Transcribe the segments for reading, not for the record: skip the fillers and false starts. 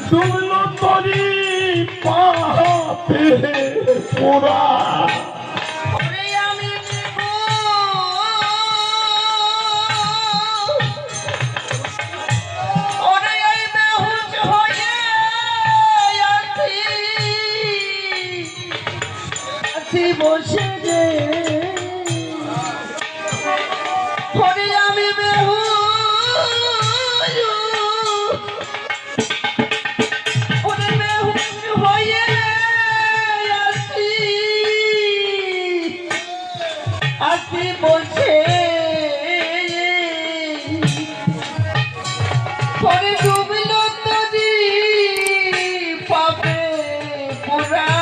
ডুবলো তরি পাপে পোড়া বসে রে হরে আমি বেহু ওরে বেহু হয়ে আসি আসি বসে হরে ডুবলো তরি পাবে পুরা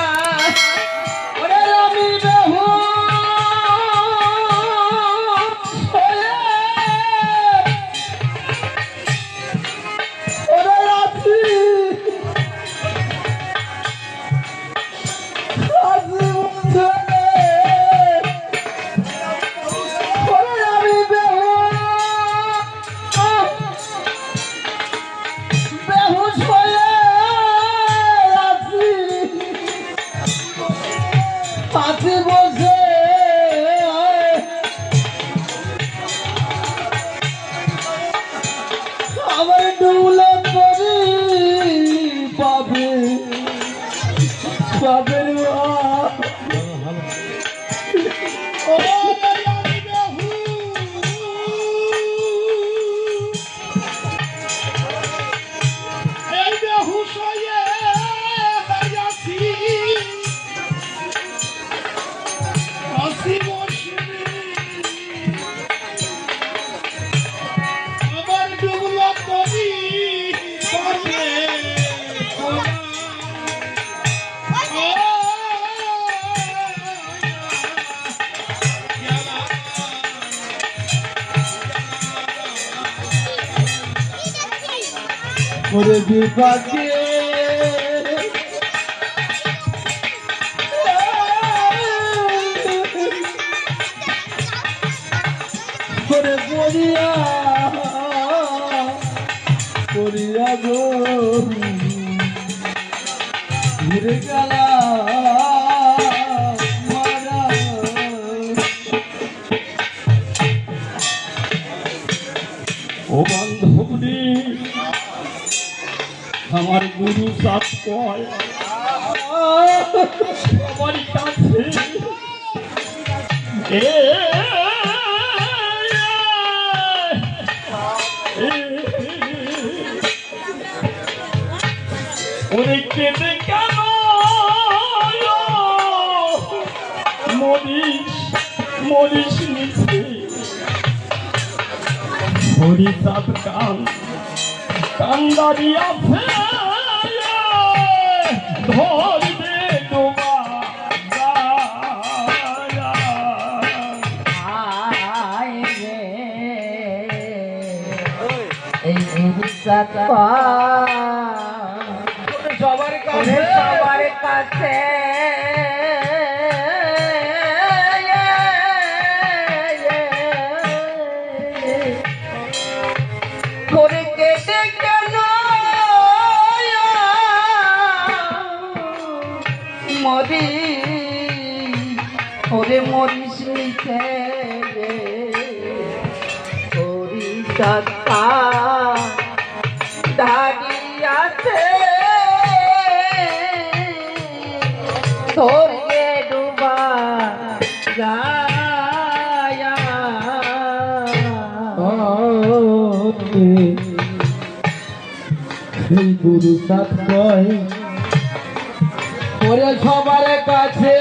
ওরে বিপাকে ওরে পড়িয়া পড়িয়া গো ঘুরে গেলা ও বান্ধবী আমার গুরু সাপ কয় আমার কাছে ওরে কেঁদে কেন মরিস মরিস নিচে হরি সাপ কান কান্দারিয়া ধরবে ডোবা এই সবার কাছে করে কেটে কেন মরি ওরে মরিস নিচে হরি সত্তা দাঁড়িয়াছে ধরে ডুবা যায় সেই গুরু সাথ কয় ওরে সবার কাছে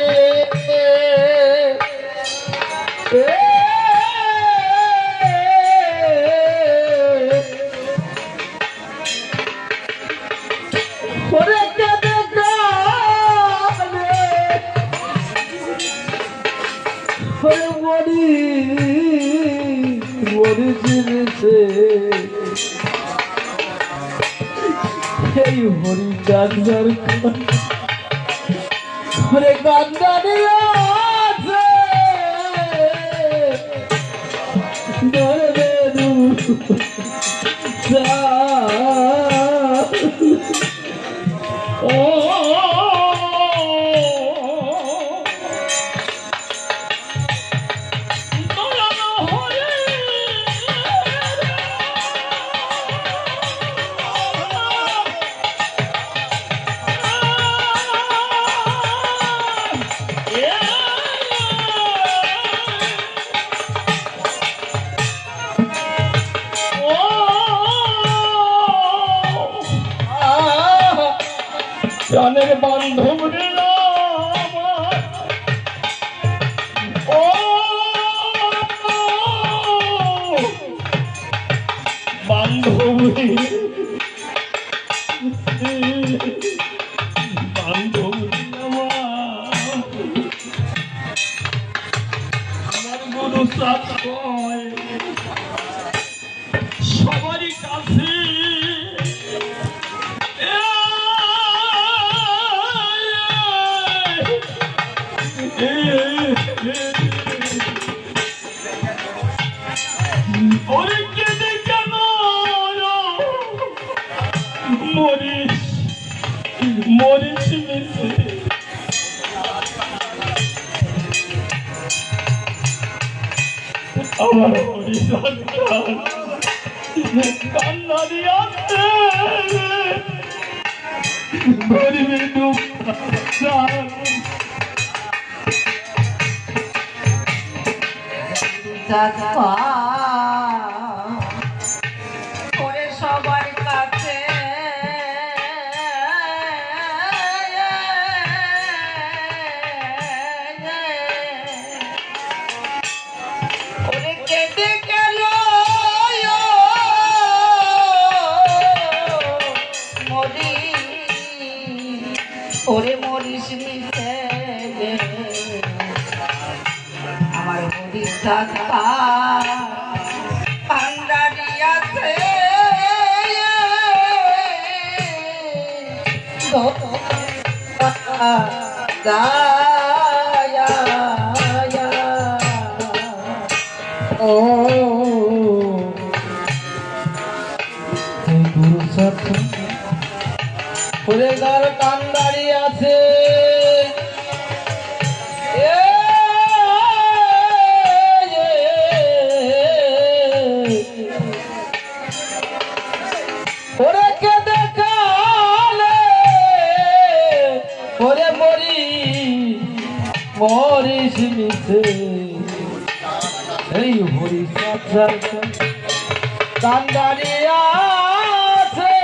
এই হরি গান্ধার হরে গান্ধারে আছে ধরে প্রাণের বান্ধব রে আমার, ও বান্ধব রে, বান্ধব রে আমার গুরু সাথ কয় সবারই কাছে ওরে কেঁদে কেন মরিস মরিস মিশে আমার মরিস কান্না দিয়াছে ধরিবে ডুব করে সবার কাছে ওরে কেটে গেল মরি ওরে মরিস মিশে আমার মরিস থাকা পান্ডারিয়াছে ও এই গুরু সাথ ওরে গার কান্দারি আছে ওরে কে দেখালে ওরে মরি মরিস মিশে এই হরি কান্দারি আছে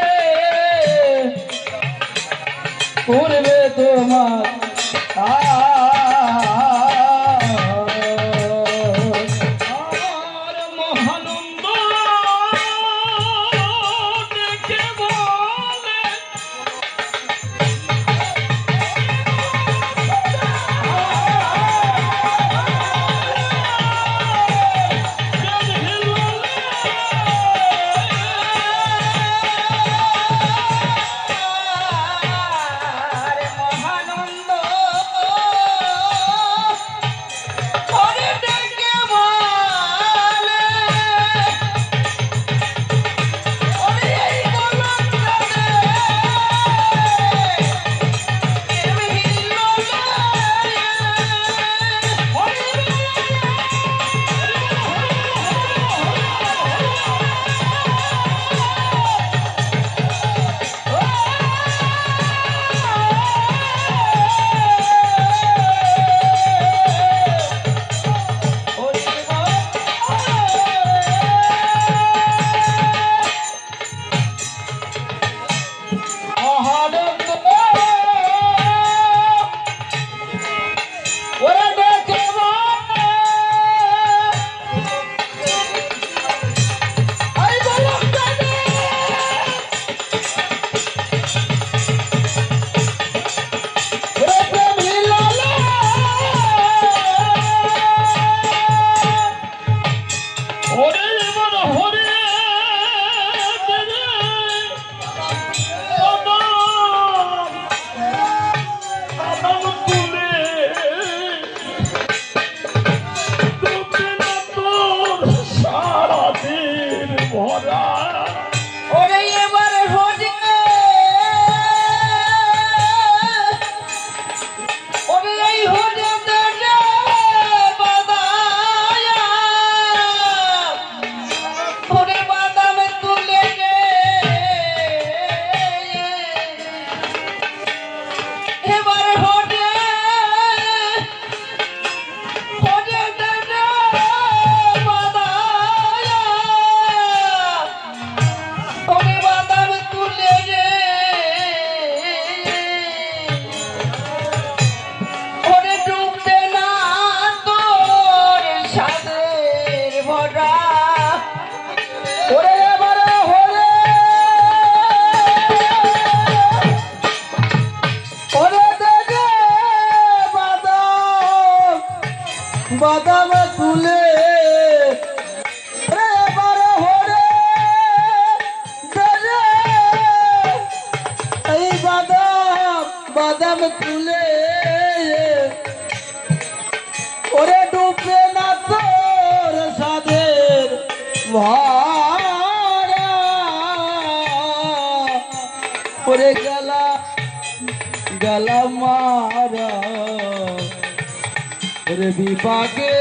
করবে তোমার আমার মহানন্দ দেখে বলে মহানন্দ ভরা ওরে এবারে হরে ওরে দেখে বাদাম বাদাম তুলে ওরে এবারে হরে দেখে এই বাদাম বাদাম তুলে ওরে ডুবে না তোর সাদের ভাড়া ওরে গলা গলা মারা ওরে বিপাকে